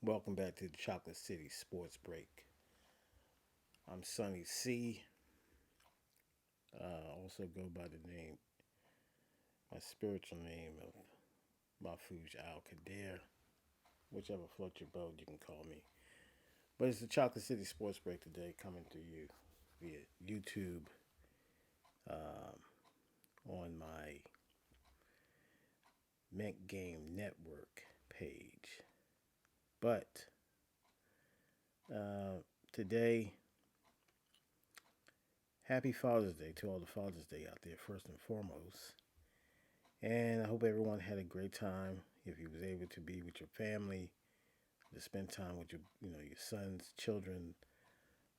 Welcome back to the Chocolate City Sports Break. I'm Sonny C. Also go by the name, my spiritual name of Mafuj Al Qadir. Whichever floats your boat, you can call me. But it's the Chocolate City Sports Break today, coming to you via YouTube um, on my Mint Game Network page. But today, happy Father's Day to all the Father's Day out there, first and foremost. And I hope everyone had a great time. If you was able to be with your family, to spend time with your sons, children,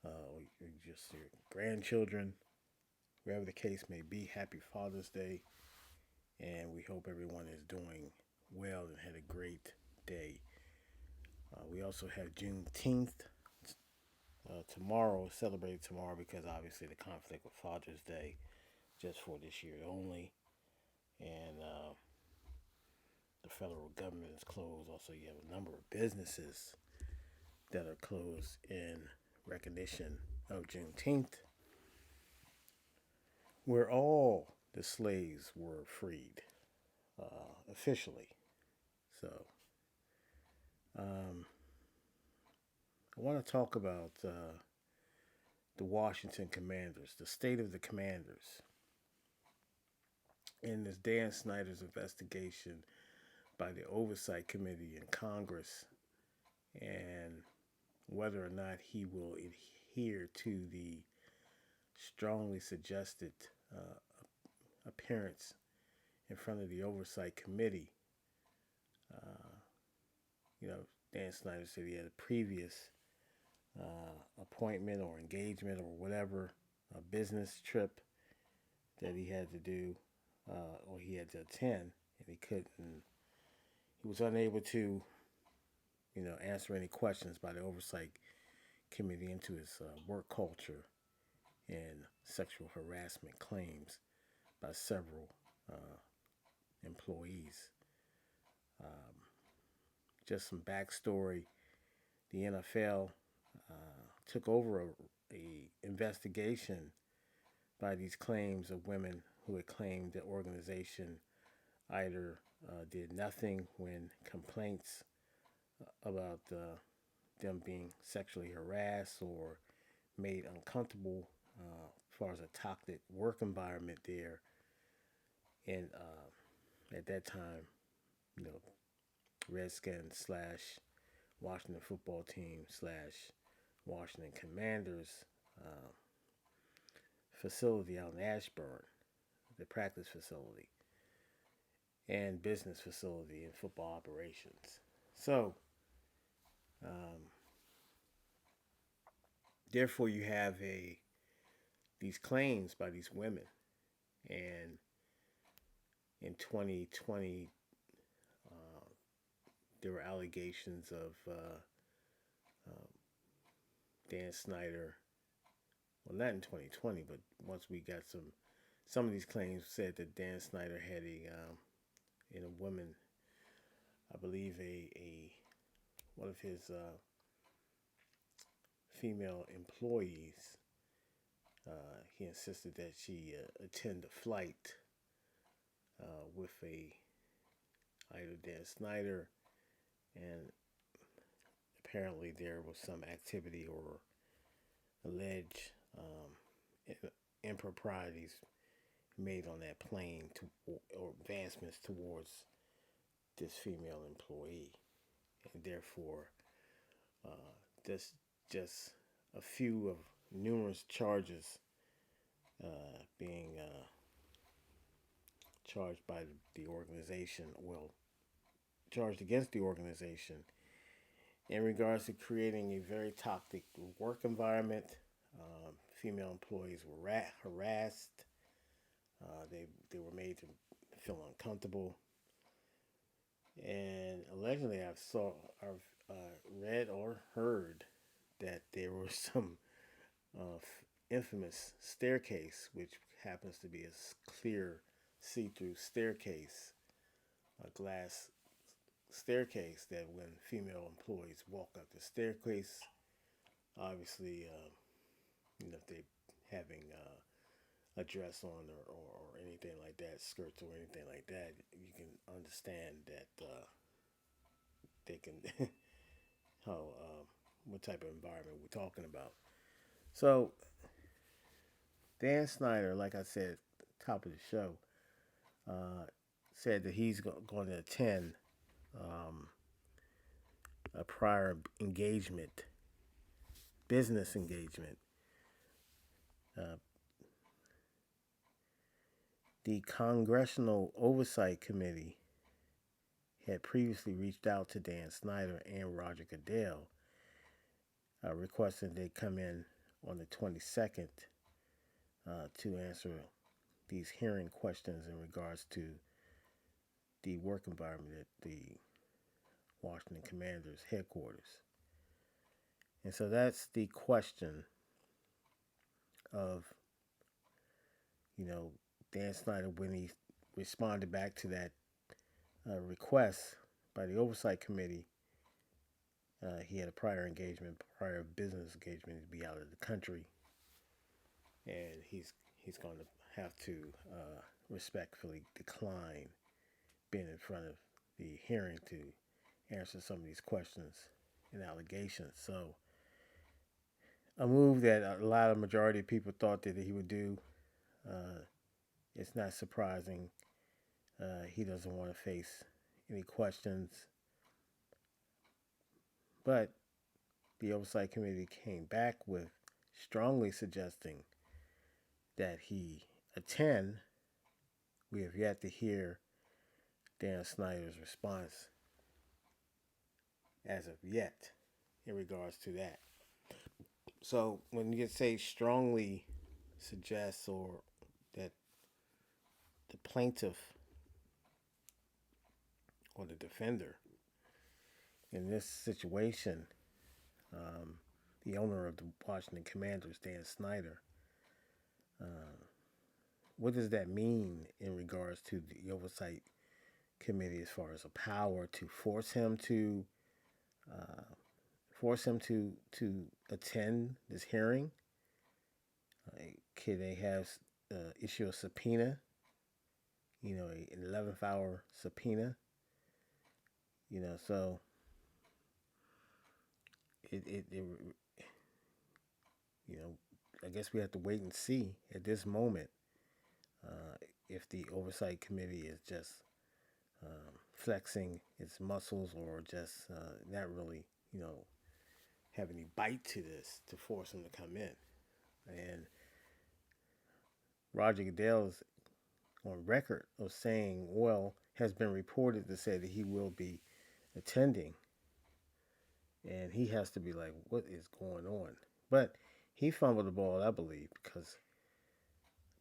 or just your grandchildren, wherever the case may be. Happy Father's Day, and we hope everyone is doing well and had a great day. We also have Juneteenth tomorrow, celebrated tomorrow because obviously the conflict with Father's Day, just for this year only, and the federal government is closed. Also, you have a number of businesses that are closed in recognition of Juneteenth, where all the slaves were freed officially. So, um, I want to talk about the Washington Commanders, the state of the Commanders, in this Dan Snyder's investigation by the Oversight Committee in Congress, and whether or not he will adhere to the strongly suggested uh, appearance in front of the Oversight Committee. Uh, Dan Snyder said he had a previous appointment or engagement or whatever, a business trip that he had to do or he had to attend, and he couldn't. He was unable to, answer any questions by the Oversight Committee into his work culture and sexual harassment claims by several employees. Um, just some backstory: the NFL took over a investigation by these claims of women who had claimed the organization either did nothing when complaints about them being sexually harassed or made uncomfortable as far as a toxic work environment there. And at that time, you know, Redskins slash Washington football team slash Washington Commanders uh, facility out in Ashburn, the practice facility and business facility and football operations. So, um, therefore, you have a these claims by these women, and in 2020, uh, there were allegations of uh, Dan Snyder. Well, not in 2020, but once we got some of these claims said that Dan Snyder had a woman, I believe a one of his female employees. He insisted that she attend a flight with a either Dan Snyder, and apparently there was some activity or alleged improprieties made on that plane to, or advancements towards this female employee, and therefore, this just a few of numerous charges being charged by the organization, well, charged against the organization in regards to creating a very toxic work environment. Female employees were harassed. They were made to feel uncomfortable, and allegedly I've read or heard that there was some uh, infamous staircase, which happens to be a clear see-through staircase, a glass staircase that when female employees walk up the staircase, obviously, if they having a dress on or anything like that, skirts or anything like that, you can understand that they can how what type of environment we're talking about. So Dan Snyder, like I said, top of the show, uh, said that he's going to attend um, a prior engagement, business engagement. Uh, the Congressional Oversight Committee had previously reached out to Dan Snyder and Roger Goodell, requesting they come in on the 22nd to answer these hearing questions in regards to the work environment at the Washington Commanders headquarters. And so that's the question of, Dan Snyder, when he responded back to that request by the Oversight Committee, he had a prior business engagement to be out of the country, and he's going to have to respectfully decline being in front of the hearing to answer some of these questions and allegations. So a move that a lot of majority of people thought that he would do. It's not surprising. He doesn't want to face any questions. But the Oversight Committee came back with strongly suggesting that he attend. We have yet to hear Dan Snyder's response as of yet in regards to that. So when you say strongly suggests or that the plaintiff or the defender in this situation, the owner of the Washington Commanders, Dan Snyder, what does that mean in regards to the Oversight Committee as far as a power to force him to attend this hearing? Can they have issue a subpoena? An 11th hour subpoena. So it I guess we have to wait and see at this moment if the Oversight Committee is just flexing its muscles or just not really, have any bite to this to force him to come in. And Roger Goodell is on record of saying, well, has been reported to say that he will be attending. And he has to be like, what is going on? But he fumbled the ball, I believe, because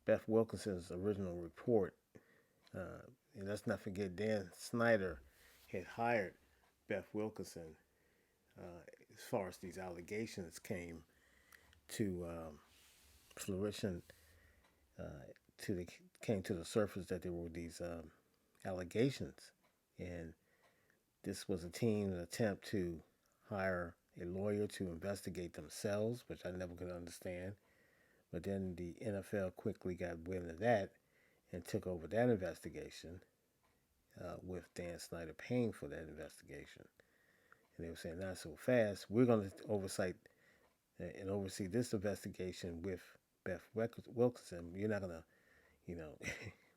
Beth Wilkinson's original report, and let's not forget Dan Snyder had hired Beth Wilkinson as far as these allegations came to fruition, came to the surface that there were these allegations, and this was a team's attempt to hire a lawyer to investigate themselves, which I never could understand. But then the NFL quickly got wind of that and took over that investigation, with Dan Snyder paying for that investigation. And they were saying, not so fast. We're going to oversee this investigation with Beth Wilkinson. You're not going to,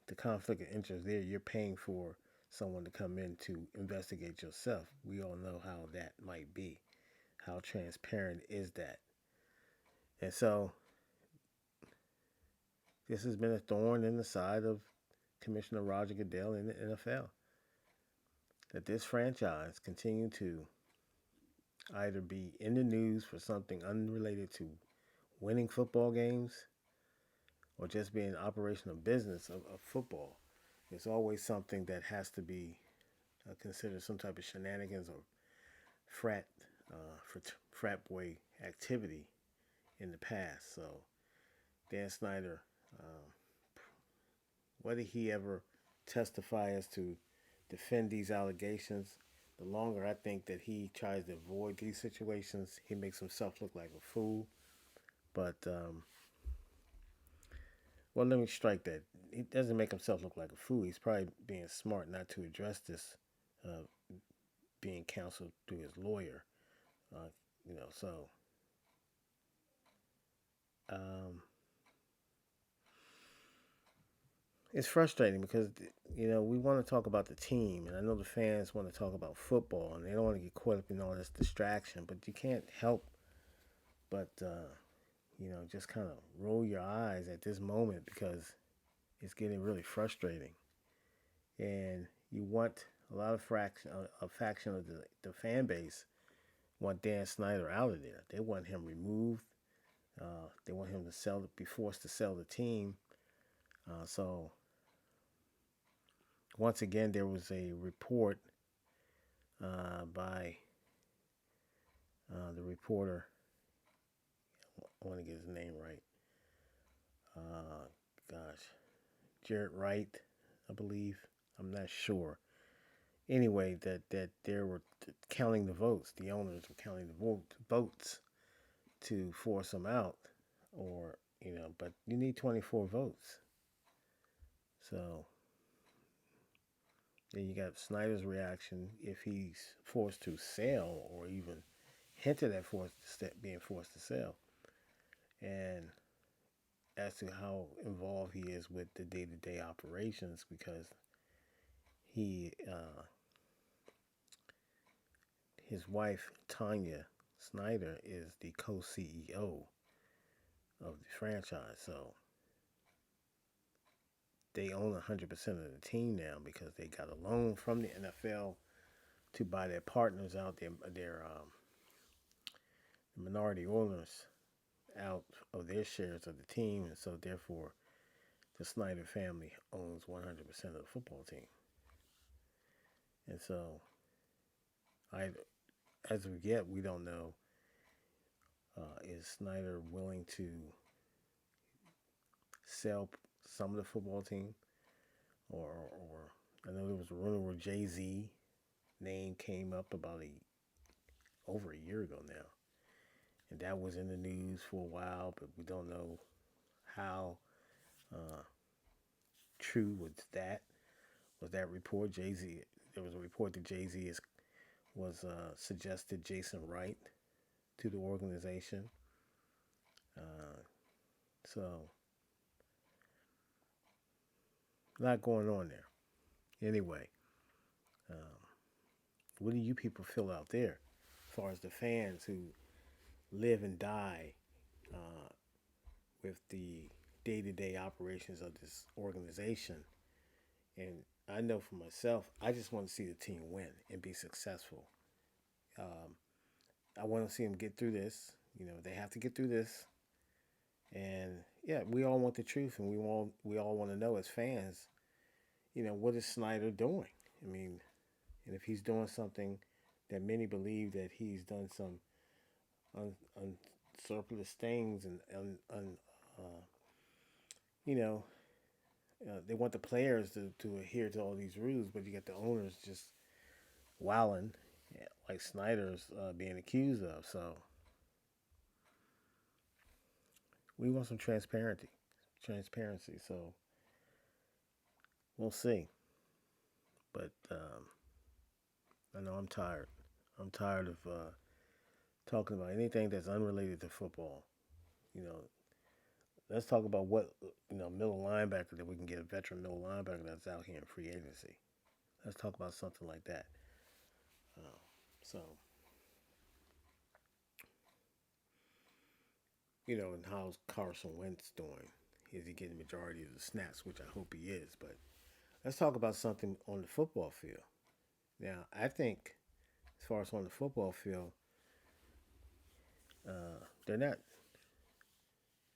the conflict of interest there, you're paying for someone to come in to investigate yourself. We all know how that might be. How transparent is that? And so this has been a thorn in the side of Commissioner Roger Goodell in the NFL. That this franchise continue to either be in the news for something unrelated to winning football games or just being operational business of football. There's always something that has to be considered some type of shenanigans or frat boy activity in the past. So Dan Snyder, whether he ever testify as to defend these allegations, the longer I think that he tries to avoid these situations, he makes himself look like a fool. But well, let me strike that. He doesn't make himself look like a fool. He's probably being smart not to address this, uh, being counseled through his lawyer. Uh, so um, it's frustrating because we want to talk about the team, and I know the fans want to talk about football, and they don't want to get caught up in all this distraction. But you can't help but just kind of roll your eyes at this moment because it's getting really frustrating, and you want a lot of a faction of the fan base want Dan Snyder out of there. They want him removed. They want him to be forced to sell the team. So once again, there was a report by the reporter. I want to get his name right. Gosh, Jared Wright, I believe. I'm not sure. Anyway, that they were counting the votes. The owners were counting the votes to force him out, or but you need 24 votes. So then you got Snyder's reaction if he's forced to sell or even hinted at being forced to sell, and as to how involved he is with the day-to-day operations because he his wife Tanya Snyder is the co-CEO of the franchise, so they own 100% of the team now because they got a loan from the NFL to buy their partners out, their minority owners out of their shares of the team, and so therefore the Snyder family owns 100% of the football team. And so, I, as of yet, we don't know is Snyder willing to sell some of the football team, or I know there was a rumor where Jay-Z name came up about over a year ago now, and that was in the news for a while, but we don't know how uh, true was that report. Jay-Z, there was a report that Jay-Z was suggested Jason Wright to the organization. Uh, so a lot going on there. Anyway, um, what do you people feel out there, as far as the fans who live and die uh, with the day-to-day operations of this organization? And I know for myself, I just want to see the team win and be successful. Um, I want to see them get through this. They have to get through this. And yeah, we all want the truth, and we all want to know as fans, what is Snyder doing? I mean, and if he's doing something that many believe that he's done some surplus things, and uh, you know, they want the players to adhere to all these rules, but you get the owners just wilding, like Snyder's being accused of. So we want some transparency. So we'll see. But I know I'm tired. I'm tired of talking about anything that's unrelated to football. You know, let's talk about what middle linebacker that we can get a veteran middle linebacker that's out here in free agency. Let's talk about something like that. Uh, so and how's Carson Wentz doing? Is he getting the majority of the snaps, which I hope he is? But let's talk about something on the football field. Now, I think as far as on the football field, they're not.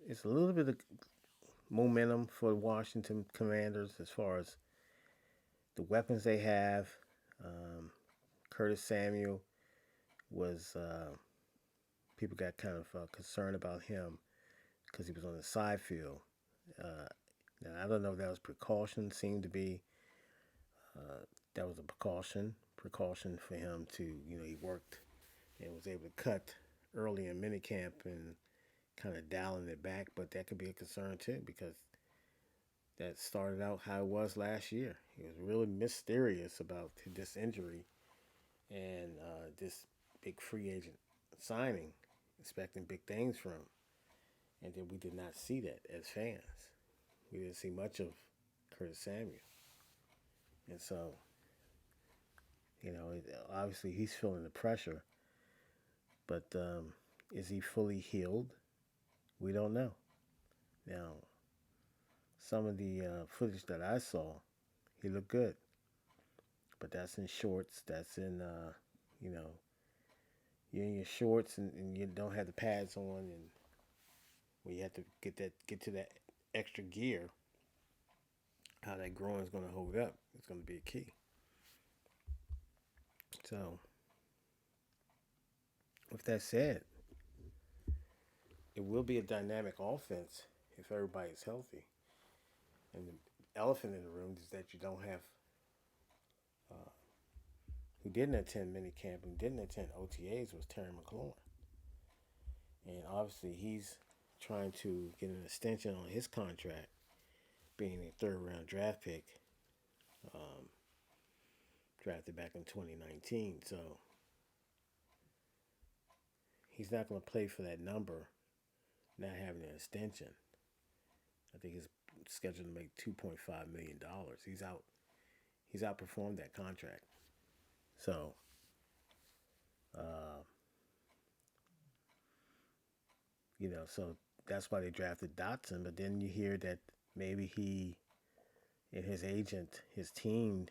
It's a little bit of momentum for the Washington Commanders as far as the weapons they have. Um, Curtis Samuel was people got kind of concerned about him because he was on the side field. Uh, Now I don't know if that was precaution. Seemed to be that was a precaution. precaution for him to, he worked and was able to cut early in minicamp and kind of dialing it back. But that could be a concern too because that started out how it was last year. He was really mysterious about this injury and this big free agent signing, expecting big things from him. And then we did not see that as fans. We didn't see much of Curtis Samuel. And so, obviously he's feeling the pressure. But is he fully healed? We don't know. Now, some of the footage that I saw, he looked good. But that's in shorts. That's in, you're in your shorts and you don't have the pads on, and when you have to get to that extra gear, how that groin is going to hold up is going to be a key. So, with that said, it will be a dynamic offense if everybody's healthy. And the elephant in the room is that you don't have who didn't attend minicamp and didn't attend OTAs was Terry McLaurin. And obviously he's trying to get an extension on his contract, being a third round draft pick, um, drafted back in 2019. So he's not going to play for that number, not having an extension. I think he's scheduled to make $2.5 million. He's out. He's outperformed that contract. So, so that's why they drafted Dotson. But then you hear that maybe he and his agent, his team,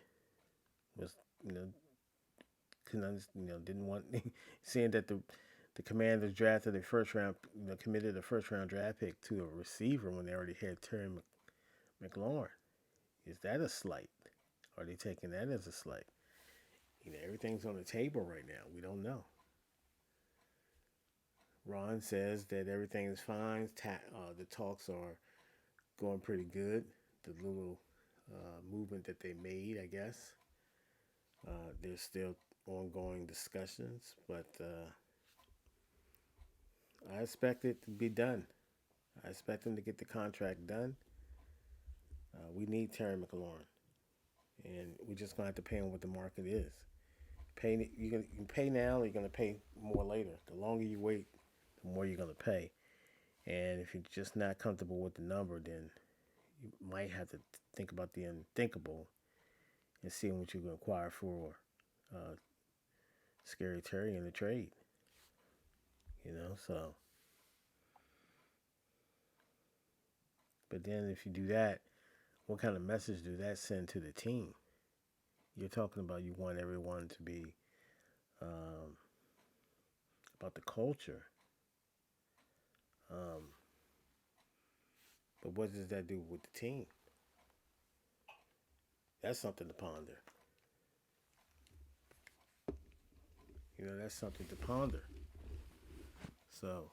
was didn't want seeing that the Commanders drafted a first round, committed a first round draft pick to a receiver when they already had Terry McLaurin. Is that a slight? Are they taking that as a slight? Everything's on the table right now. We don't know. Ron says that everything is fine. The talks are going pretty good. The little movement that they made, I guess. There's still ongoing discussions, but I expect it to be done. I expect them to get the contract done. We need Terry McLaurin, and we're just gonna have to pay him what the market is. You can pay now, or you're gonna pay more later. The longer you wait, the more you're gonna pay. And if you're just not comfortable with the number, then you might have to think about the unthinkable and seeing what you can acquire for Scary Terry in the trade. So. But then if you do that, what kind of message do that send to the team? You're talking about you want everyone to be about the culture. But what does that do with the team? That's something to ponder. That's something to ponder. So,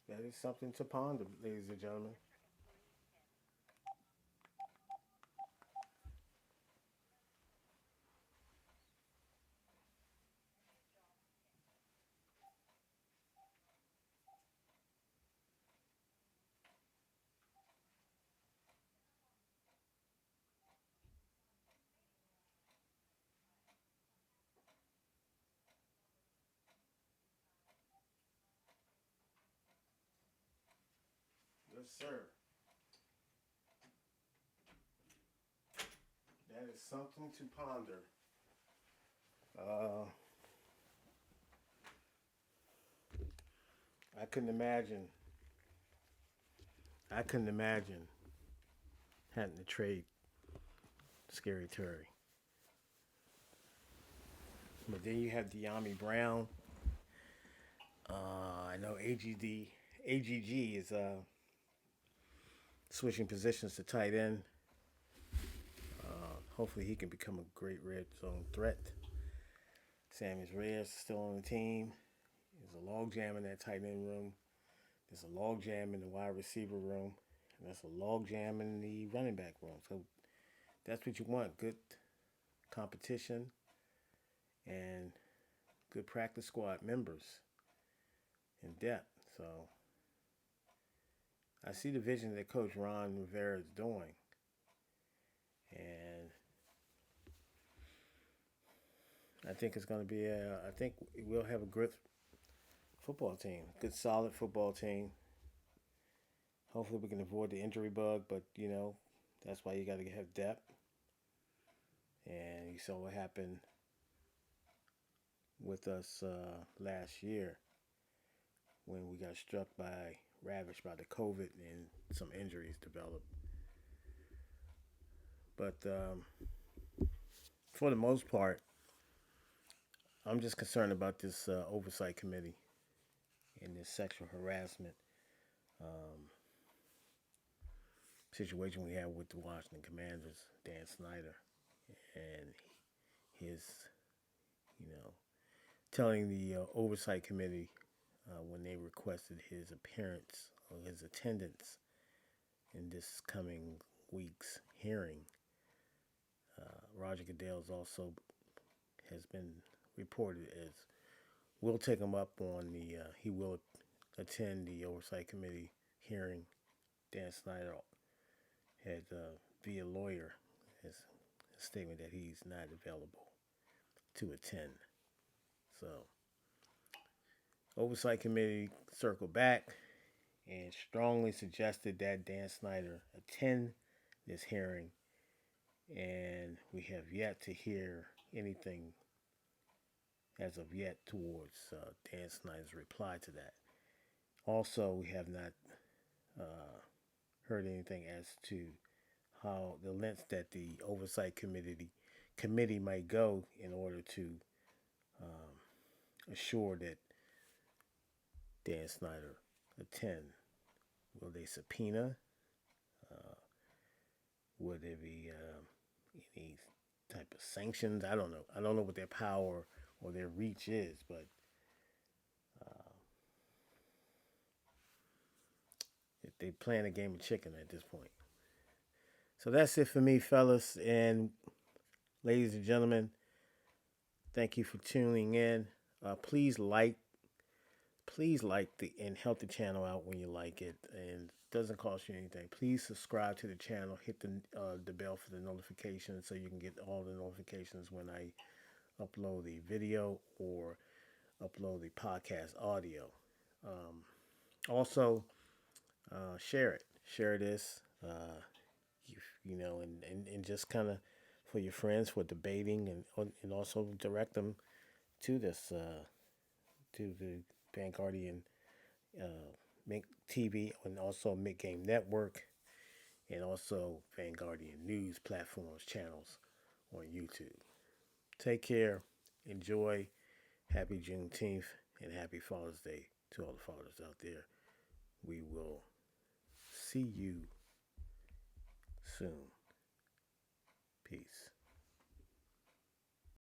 that is something to ponder, ladies and gentlemen. Yes, sir. That is something to ponder. Uh, I couldn't imagine. I couldn't imagine having to trade Scary Terry. But then you have De'Ami Brown. I know AGG is switching positions to tight end. Hopefully, he can become a great red zone threat. Sammy's Reyes is still on the team. There's a log jam in that tight end room. There's a log jam in the wide receiver room. And there's a log jam in the running back room. So that's what you want. Good competition and good practice squad members in depth. So I see the vision that Coach Ron Rivera is doing. And I think it's going to be I think we'll have a good football team, good solid football team. Hopefully we can avoid the injury bug, but that's why you got to have depth. And you saw what happened with us last year when we got ravaged by the COVID and some injuries developed. But for the most part, I'm just concerned about this oversight committee and this sexual harassment situation we have with the Washington Commanders, Dan Snyder, and his, telling the oversight committee when they requested his appearance or his attendance in this coming week's hearing. Roger Goodell's also has been reported as we'll take him up on he will attend the oversight committee hearing. Dan Snyder had via lawyer has a statement that he's not available to attend. So oversight committee circled back and strongly suggested that Dan Snyder attend this hearing, and we have yet to hear anything as of yet towards Dan Snyder's reply to that. Also, we have not heard anything as to how the lengths that the oversight committee might go in order to assure that Dan Snyder attend. Will they subpoena? Will there be any type of sanctions? I don't know. I don't know what their power or their reach is, but they playing a game of chicken at this point. So that's it for me, fellas and ladies and gentlemen. Thank you for tuning in. Please like and help the channel out when you like it, and it doesn't cost you anything. Please subscribe to the channel. Hit the bell for the notifications so you can get all the notifications when I upload the video or upload the podcast audio. Also, share this, and just kind of for your friends for debating, and also direct them to this to the Vanguardian TV and also Mid Game Network, and also Vanguardian News platforms channels on YouTube. Take care, enjoy, happy Juneteenth, and happy Father's Day to all the fathers out there. We will see you soon. Peace.